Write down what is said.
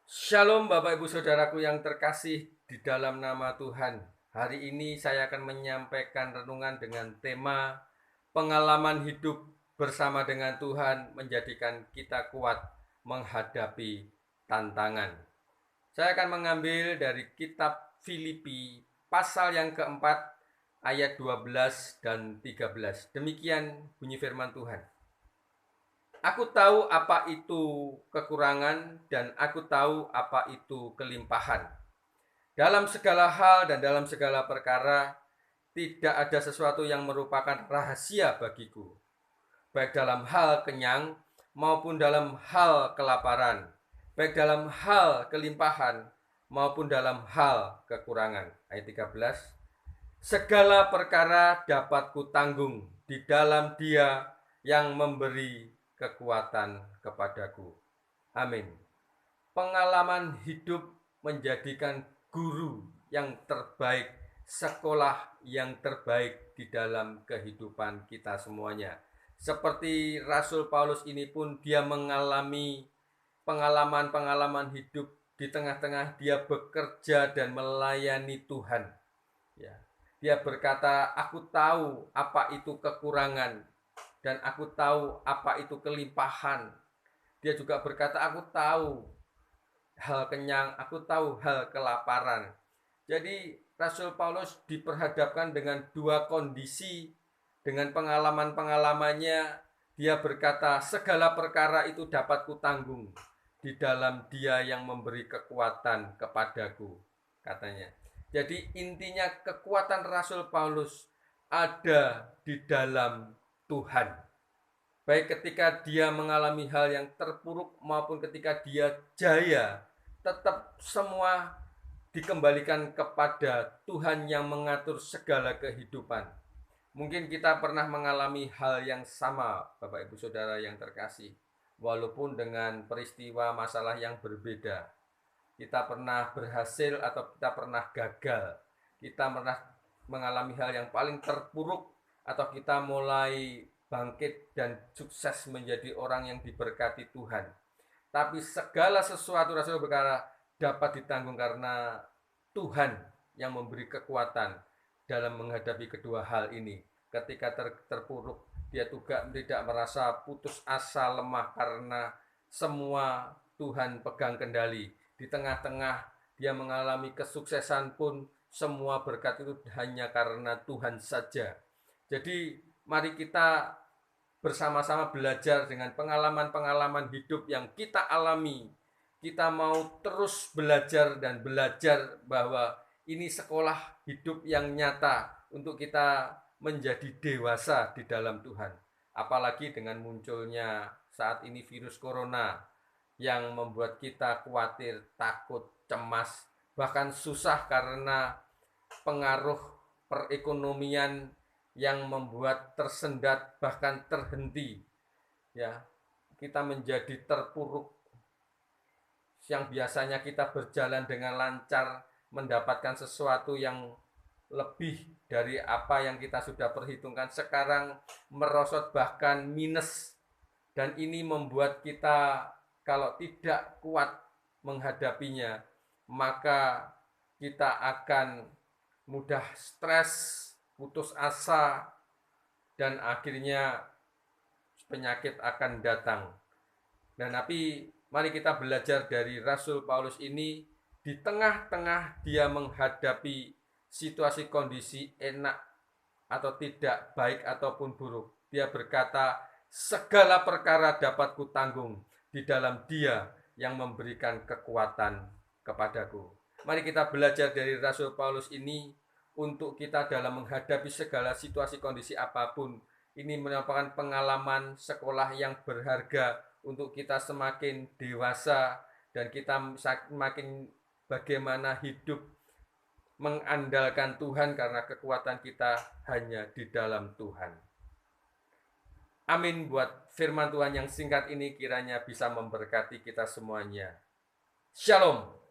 Shalom Bapak Ibu Saudaraku yang terkasih di dalam nama Tuhan. Hari ini saya akan menyampaikan renungan dengan tema pengalaman hidup bersama dengan Tuhan menjadikan kita kuat menghadapi tantangan. Saya akan mengambil dari kitab Filipi pasal yang keempat ayat 12 dan 13. Demikian bunyi firman Tuhan. Aku tahu apa itu kekurangan dan aku tahu apa itu kelimpahan. Dalam segala hal dan dalam segala perkara, tidak ada sesuatu yang merupakan rahasia bagiku, baik dalam hal kenyang maupun dalam hal kelaparan, baik dalam hal kelimpahan maupun dalam hal kekurangan. Ayat 13. Segala perkara dapat kutanggung di dalam Dia yang memberi kekuatan kepadaku. Amin. Pengalaman hidup menjadikan guru yang terbaik, sekolah yang terbaik di dalam kehidupan kita semuanya. Seperti Rasul Paulus ini pun dia mengalami pengalaman-pengalaman hidup di tengah-tengah dia bekerja dan melayani Tuhan. Ya. Dia berkata, aku tahu apa itu kekurangan dan aku tahu apa itu kelimpahan. Dia juga berkata, aku tahu hal kenyang, aku tahu hal kelaparan. Jadi Rasul Paulus diperhadapkan dengan dua kondisi. Dengan pengalaman-pengalamannya, dia berkata, segala perkara itu dapat kutanggung di dalam Dia yang memberi kekuatan kepadaku, katanya. Jadi intinya kekuatan Rasul Paulus ada di dalam Tuhan. Baik ketika dia mengalami hal yang terpuruk maupun ketika dia jaya, tetap semua dikembalikan kepada Tuhan yang mengatur segala kehidupan. Mungkin kita pernah mengalami hal yang sama, Bapak Ibu Saudara yang terkasih, walaupun dengan peristiwa masalah yang berbeda. Kita pernah berhasil atau kita pernah gagal. Kita pernah mengalami hal yang paling terpuruk atau kita mulai bangkit dan sukses menjadi orang yang diberkati Tuhan. Tapi segala sesuatu Rasul berkata dapat ditanggung karena Tuhan yang memberi kekuatan dalam menghadapi kedua hal ini. Ketika terpuruk, dia juga tidak merasa putus asa, lemah karena semua Tuhan pegang kendali. Di tengah-tengah dia mengalami kesuksesan pun semua berkat itu hanya karena Tuhan saja. Jadi mari kita bersama-sama belajar dengan pengalaman-pengalaman hidup yang kita alami. Kita mau terus belajar dan belajar bahwa ini sekolah hidup yang nyata untuk kita menjadi dewasa di dalam Tuhan. Apalagi dengan munculnya saat ini virus corona yang membuat kita khawatir, takut, cemas, bahkan susah karena pengaruh perekonomian yang membuat tersendat bahkan terhenti. Ya, kita menjadi terpuruk. Yang biasanya kita berjalan dengan lancar, mendapatkan sesuatu yang lebih dari apa yang kita sudah perhitungkan, sekarang merosot bahkan minus. Dan ini membuat kita kalau tidak kuat menghadapinya, maka kita akan mudah stres, putus asa, dan akhirnya penyakit akan datang. Dan tapi mari kita belajar dari Rasul Paulus ini. Di tengah-tengah dia menghadapi situasi kondisi enak atau tidak, baik ataupun buruk, dia berkata, segala perkara dapat kutanggung di dalam Dia yang memberikan kekuatan kepadaku. Mari kita belajar dari Rasul Paulus ini untuk kita dalam menghadapi segala situasi kondisi apapun. Ini merupakan pengalaman sekolah yang berharga untuk kita semakin dewasa dan kita semakin bagaimana hidup mengandalkan Tuhan karena kekuatan kita hanya di dalam Tuhan. Amin buat firman Tuhan yang singkat ini kiranya bisa memberkati kita semuanya. Shalom.